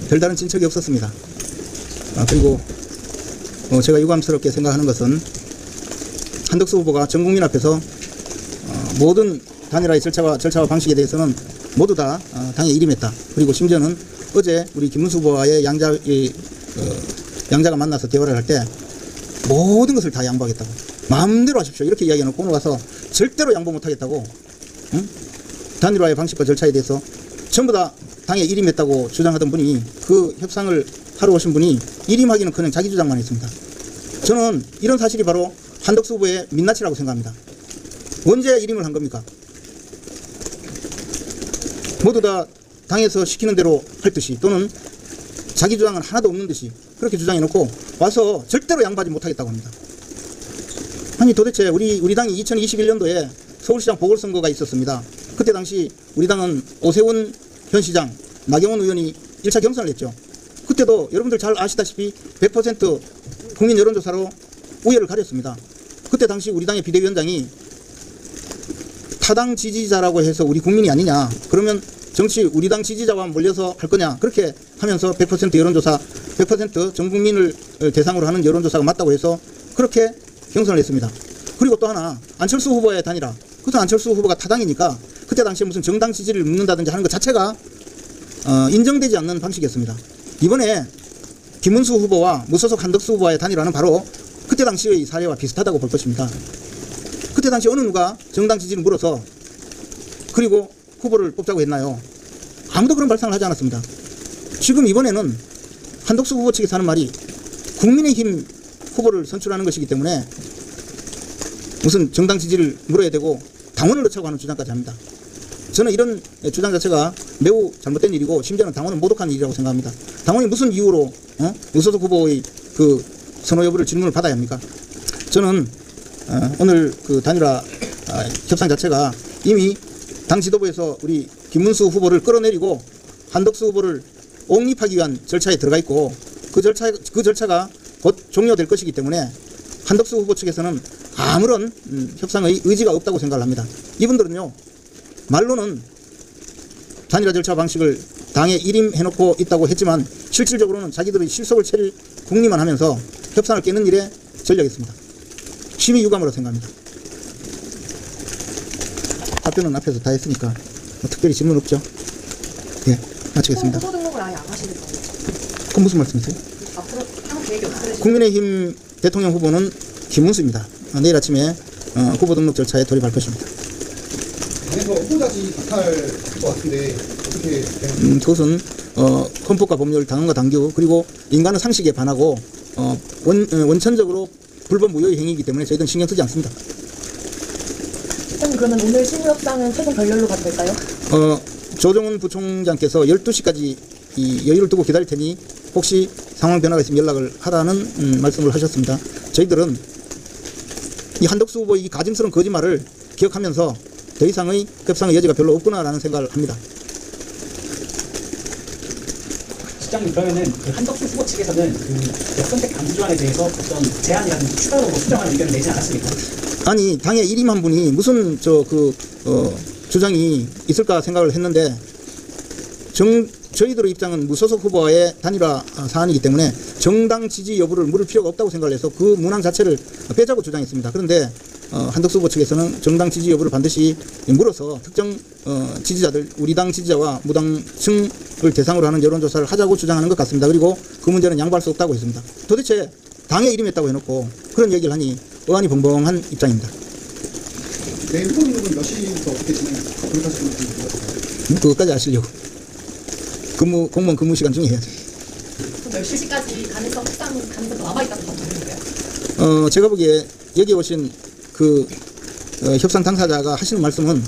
별다른 진척이 없었습니다. 그리고 제가 유감스럽게 생각하는 것은 한덕수 후보가 전 국민 앞에서 모든 단일화의 절차와 방식에 대해서는 모두 다 당에 일임했다. 그리고 심지어는 어제 우리 김문수 후보와의 양자가 만나서 대화를 할 때 모든 것을 다 양보하겠다고, 마음대로 하십시오 이렇게 이야기해놓고 오늘 와서 절대로 양보 못하겠다고, 단일화의 방식과 절차에 대해서 전부 다 당에 일임했다고 주장하던 분이, 그 협상을 하러 오신 분이 일임하기는커녕 자기 주장만 했습니다. 저는 이런 사실이 바로 한덕수 후보의 민낯이라고 생각합니다. 언제 일임을 한 겁니까? 모두 다 당에서 시키는 대로 할 듯이, 또는 자기 주장은 하나도 없는 듯이 그렇게 주장해놓고 와서 절대로 양보하지 못하겠다고 합니다. 아니 도대체 우리 당이 2021년도에 서울시장 보궐선거가 있었습니다. 그때 당시 우리 당은 오세훈 현 시장, 나경원 의원이 1차 경선을 했죠. 그때도 여러분들 잘 아시다시피 100% 국민 여론조사로 우열을 가렸습니다. 그때 당시 우리 당의 비대위원장이 타당 지지자라고 해서 우리 국민이 아니냐, 그러면 정치 우리 당 지지자와 몰려서 할 거냐, 그렇게 하면서 100% 여론조사, 100% 전 국민을 대상으로 하는 여론조사가 맞다고 해서 그렇게 경선을 했습니다. 그리고 또 하나, 안철수 후보의 단일화. 그것은 안철수 후보가 타당이니까 그때 당시에 무슨 정당 지지를 묻는다든지 하는 것 자체가 인정되지 않는 방식이었습니다. 이번에 김문수 후보와 무소속 한덕수 후보와의 단일화는 바로 그때 당시의 사례와 비슷하다고 볼 것입니다. 그때 당시 어느 누가 정당 지지를 물어서 그리고 후보를 뽑자고 했나요? 아무도 그런 발상을 하지 않았습니다. 지금 이번에는 한덕수 후보 측에서 하는 말이 국민의힘 후보를 선출하는 것이기 때문에 무슨 정당 지지를 물어야 되고 당원을 넣자고 하는 주장까지 합니다. 저는 이런 주장 자체가 매우 잘못된 일이고, 심지어는 당원은 모독한 일이라고 생각합니다. 당원이 무슨 이유로 무소속 후보의 그 선호 여부를 질문을 받아야 합니까? 저는 오늘 그 단일화 협상 자체가 이미 당 지도부에서 우리 김문수 후보를 끌어내리고 한덕수 후보를 옹립하기 위한 절차에 들어가 있고, 그 절차가 곧 종료될 것이기 때문에 한덕수 후보 측에서는 아무런 협상의 의지가 없다고 생각을 합니다. 이분들은요, 말로는 단일화 절차 방식을 당에 일임해놓고 있다고 했지만 실질적으로는 자기들의 실속을 차릴 궁리만 하면서 협상을 깨는 일에 전력했습니다. 심히 유감으로 생각합니다. 답변은 앞에서 다 했으니까 특별히 질문 없죠? 예, 마치겠습니다. 후보 등록을 아예 안 하시는 거죠? 그건 무슨 말씀이세요? 앞으로 향후 계획이 어떻게 되시나요? 국민의힘 대통령 후보는 김문수입니다. 내일 아침에 후보 등록 절차에 돌입할 것입니다. 당에서 후보자지 박탈할 것 같은데 어떻게 되나요? 그것은 헌법과 법률, 당헌과 당규, 그리고 인간의 상식에 반하고 원천적으로 불법 무효의 행위이기 때문에 저희들은 신경 쓰지 않습니다. 그러면 오늘 실무 협상은 최종 결렬로 가도 될까요? 조정훈 부총장께서 12시까지 이 여유를 두고 기다릴 테니 혹시 상황 변화가 있으면 연락을 하라는 말씀을 하셨습니다. 저희들은 이 한덕수 후보의 이 가증스러운 거짓말을 기억하면서 더 이상의 협상의 여지가 별로 없구나라는 생각을 합니다. 시장님, 그러면은 그 한덕수 후보 측에서는 그 역선택 방지조항에 대해서 어떤 제안이라든지 추가로 수정하는 의견을 내지 않았습니까? 아니, 당에 일임한 분이 무슨 주장이 있을까 생각을 했는데, 저희들의 입장은 무소속 후보와의 단일화 사안이기 때문에 정당 지지 여부를 물을 필요가 없다고 생각을 해서 그 문항 자체를 빼자고 주장했습니다. 그런데 한덕수 후보 측에서는 정당 지지 여부를 반드시 물어서 특정 지지자들, 우리 당 지지자와 무당층을 대상으로 하는 여론조사를 하자고 주장하는 것 같습니다. 그리고 그 문제는 양보할 수 없다고 했습니다. 도대체 당에 일임했다고 해놓고 그런 얘기를 하니 어안이 벙벙한 입장입니다. 내일 후보 등록은 몇 시부터 어떻게 진행하시는 건가요? 그것까지 아시려고. 공무원 근무 시간 중에 해야죠. 10시까지 가능성 남아있다는 건가요? 제가 보기에 여기 오신 그 협상 당사자가 하시는 말씀은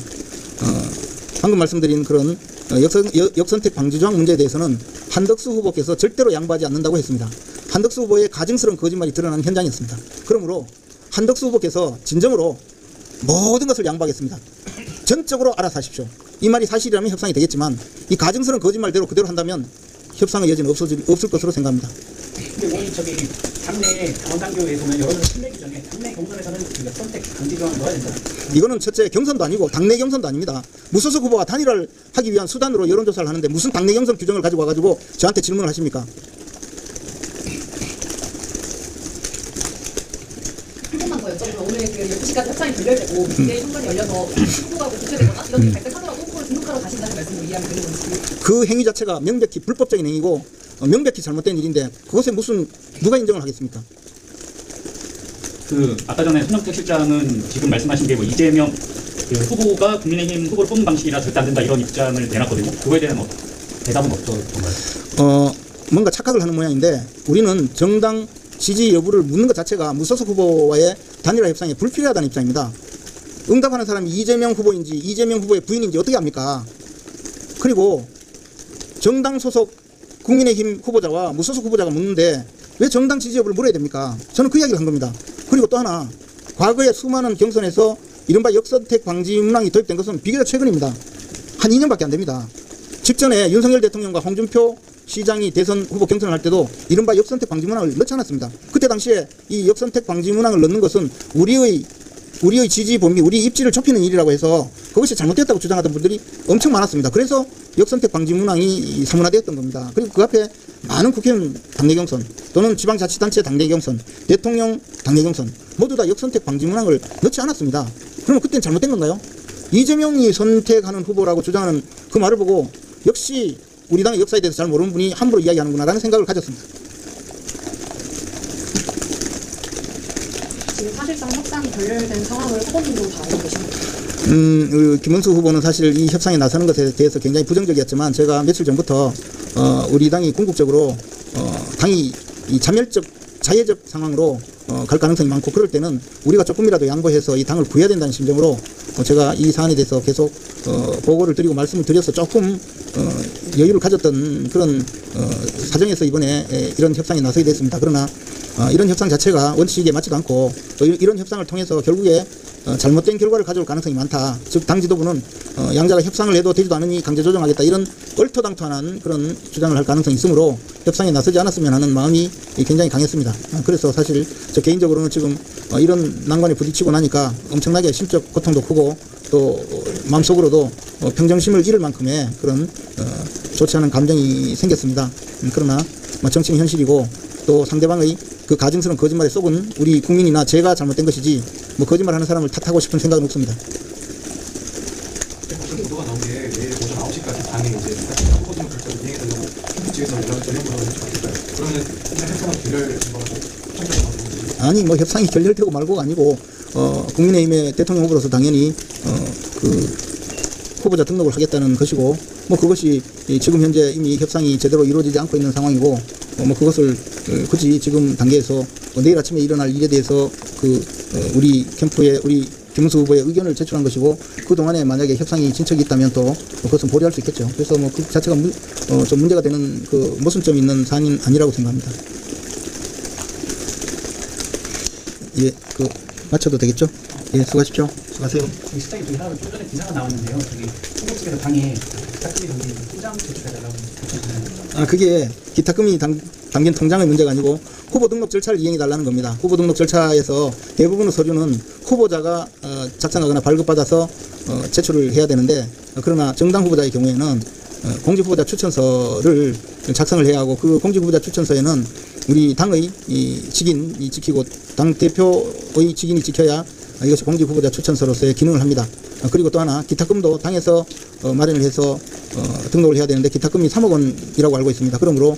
방금 말씀드린 그런 역선택 방지조항 문제에 대해서는 한덕수 후보께서 절대로 양보하지 않는다고 했습니다. 한덕수 후보의 가증스러운 거짓말이 드러나는 현장이었습니다. 그러므로 한덕수 후보께서 진정으로 모든 것을 양보하겠습니다. 전적으로 알아서 하십시오. 이 말이 사실이라면 협상이 되겠지만 이 가증스러운 거짓말대로 그대로 한다면 협상의 여지는 없을 것으로 생각합니다. 근데 원이 저기 당내 당원당규에 보면 여론을 신뢰 규정에 당내 경선에서는 그 선택 강제 조항을 넣어야 된다. 이거는 첫째 경선도 아니고 당내 경선도 아닙니다. 무소속 후보가 단일화를 하기 위한 수단으로 여론조사를 하는데 무슨 당내 경선 규정을 가지고 와가지고 저한테 질문을 하십니까? 한 번만 더 여쭤보면 오늘 그 12시까지 협상이 결렬되고 내일 선거이 열려서 후보가 교체되거나 이런 일이 발생하더라도 후보를 등록하러 가신다는 말씀으로 이해하면 되는 건지. 그 행위 자체가 명백히 불법적인 행위고 명백히 잘못된 일인데 그것에 무슨 누가 인정을 하겠습니까? 그 아까 전에 손영택 실장은 지금 말씀하신 게 뭐 이재명 그 후보가 국민의힘 후보를 뽑는 방식이라 절대 안 된다 이런 입장을 내놨거든요. 그거에 대한 대답은 어떤가요? 뭔가 착각을 하는 모양인데 우리는 정당 지지 여부를 묻는 것 자체가 무소속 후보와의 단일화 협상에 불필요하다는 입장입니다. 응답하는 사람이 이재명 후보인지 이재명 후보의 부인인지 어떻게 합니까? 그리고 정당 소속 국민의힘 후보자와 무소속 후보자가 묻는데 왜 정당 지지 여부를 물어야 됩니까? 저는 그 이야기를 한 겁니다. 그리고 또 하나 과거에 수많은 경선에서 이른바 역선택 방지 문항이 도입된 것은 비교적 최근입니다. 한 2년밖에 안 됩니다. 직전에 윤석열 대통령과 홍준표 시장이 대선 후보 경선을 할 때도 이른바 역선택 방지 문항을 넣지 않았습니다. 그때 당시에 이 역선택 방지 문항을 넣는 것은 우리의 지지 범위, 우리 입지를 좁히는 일이라고 해서 그것이 잘못됐다고 주장하던 분들이 엄청 많았습니다. 그래서 역선택 방지 문항이 사문화되었던 겁니다. 그리고 그 앞에 많은 국회의원 당내 경선 또는 지방자치단체 당내 경선, 대통령 당내 경선 모두 다 역선택 방지 문항을 넣지 않았습니다. 그러면 그때는 잘못된 건가요? 이재명이 선택하는 후보라고 주장하는 그 말을 보고 역시 우리 당의 역사에 대해서 잘 모르는 분이 함부로 이야기하는구나라는 생각을 가졌습니다. 지금 사실상 협상이 결렬된 상황을 후보님도 다 알고 계십니까? 김문수 후보는 사실 이 협상에 나서는 것에 대해서 굉장히 부정적이었지만 제가 며칠 전부터 우리 당이 궁극적으로 당이 이 자해적 상황으로 갈 가능성이 많고 그럴 때는 우리가 조금이라도 양보해서 이 당을 구해야 된다는 심정으로 제가 이 사안에 대해서 계속 보고를 드리고 말씀을 드려서 조금 여유를 가졌던 그런 사정에서 이번에 이런 협상에 나서게 됐습니다. 그러나 이런 협상 자체가 원칙에 맞지도 않고 또 이런 협상을 통해서 결국에 잘못된 결과를 가져올 가능성이 많다. 즉 당 지도부는 양자가 협상을 해도 되지도 않으니 강제 조정하겠다 이런 얼토당토하는 그런 주장을 할 가능성이 있으므로 협상에 나서지 않았으면 하는 마음이 굉장히 강했습니다. 그래서 사실 저 개인적으로는 지금 이런 난관에 부딪히고 나니까 엄청나게 심적 고통도 크고 또 마음속으로도 평정심을 잃을 만큼의 그런 좋지 않은 감정이 생겼습니다. 그러나 정치는 현실이고 또 상대방의 그 가증스러운 거짓말에 속은 우리 국민이나 제가 잘못된 것이지 거짓말하는 사람을 탓하고 싶은 생각은 없습니다. 어떤 보도가 나온 게 내일 오전 9시까지 당에 이제 후보팀 결정을 이행해달라고 캠프측에서 연락을 전해보라고 했을까요? 그러면 일단 협상은 결렬된 거라고 평가를 아니 협상이 결렬되고 말고가 아니고 국민의힘의 대통령 후보로서 당연히 그 후보자 등록을 하겠다는 것이고 그것이 지금 현재 이미 협상이 제대로 이루어지지 않고 있는 상황이고 그것을 굳이 지금 단계에서 내일 아침에 일어날 일에 대해서 우리 캠프에 우리 김문수 후보의 의견을 제출한 것이고 그동안에 만약에 협상이 진척이 있다면 또 그것은 보류할 수 있겠죠. 그래서 그 자체가 좀 문제가 되는 그 모순점이 있는 사안이 아니라고 생각합니다. 예, 마쳐도 되겠죠? 예, 수고하십시오. 수고하세요. 실장이 좀 좀 전에 기사가 나왔는데요. 저기 후보 측에서 당에 기탁금이 담긴 통장 제출해달라고 요청했잖아요. 그게 기탁금이 담긴 통장의 문제가 아니고 후보 등록 절차를 이행해달라는 겁니다. 후보 등록 절차에서 대부분의 서류는 후보자가 작성하거나 발급받아서 제출을 해야 되는데 그러나 정당 후보자의 경우에는 공직후보자 추천서를 작성을 해야 하고 그 공직후보자 추천서에는 우리 당의 직인이 지키고 당대표의 직인이 지켜야 이것이 공직후보자 추천서로서의 기능을 합니다. 그리고 또 하나 기탁금도 당에서 마련을 해서 등록을 해야 되는데 기탁금이 3억 원이라고 알고 있습니다. 그러므로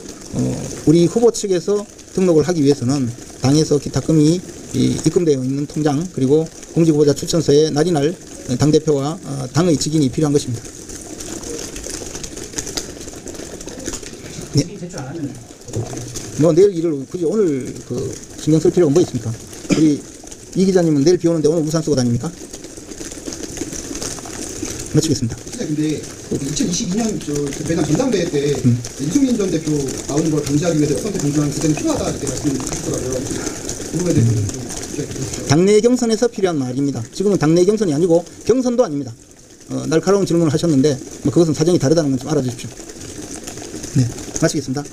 우리 후보 측에서 등록을 하기 위해서는 당에서 기탁금이 입금되어 있는 통장 그리고 공직후보자 추천서에 날이날 당대표와 당의 직인이 필요한 것입니다. 네. 제출 안 하면 내일 일을 굳이 오늘 신경 쓸 필요가 뭐 있습니까? 우리 이 기자님은 내일 비 오는데 오늘 우산 쓰고 다닙니까? 마치겠습니다. 근데 2022년 매년 전당대회 때 이승민 전 대표 나오는 걸 방지하기 위해서 역선택 방지하는 그때는 필요하다 이렇게 말씀하셨더라고요. 그거에 대해서는 좀 얘기해 당내 경선에서 필요한 말입니다. 지금은 당내 경선이 아니고 경선도 아닙니다. 날카로운 질문을 하셨는데 그것은 사정이 다르다는 건 좀 알아주십시오. 네, 마치겠습니다.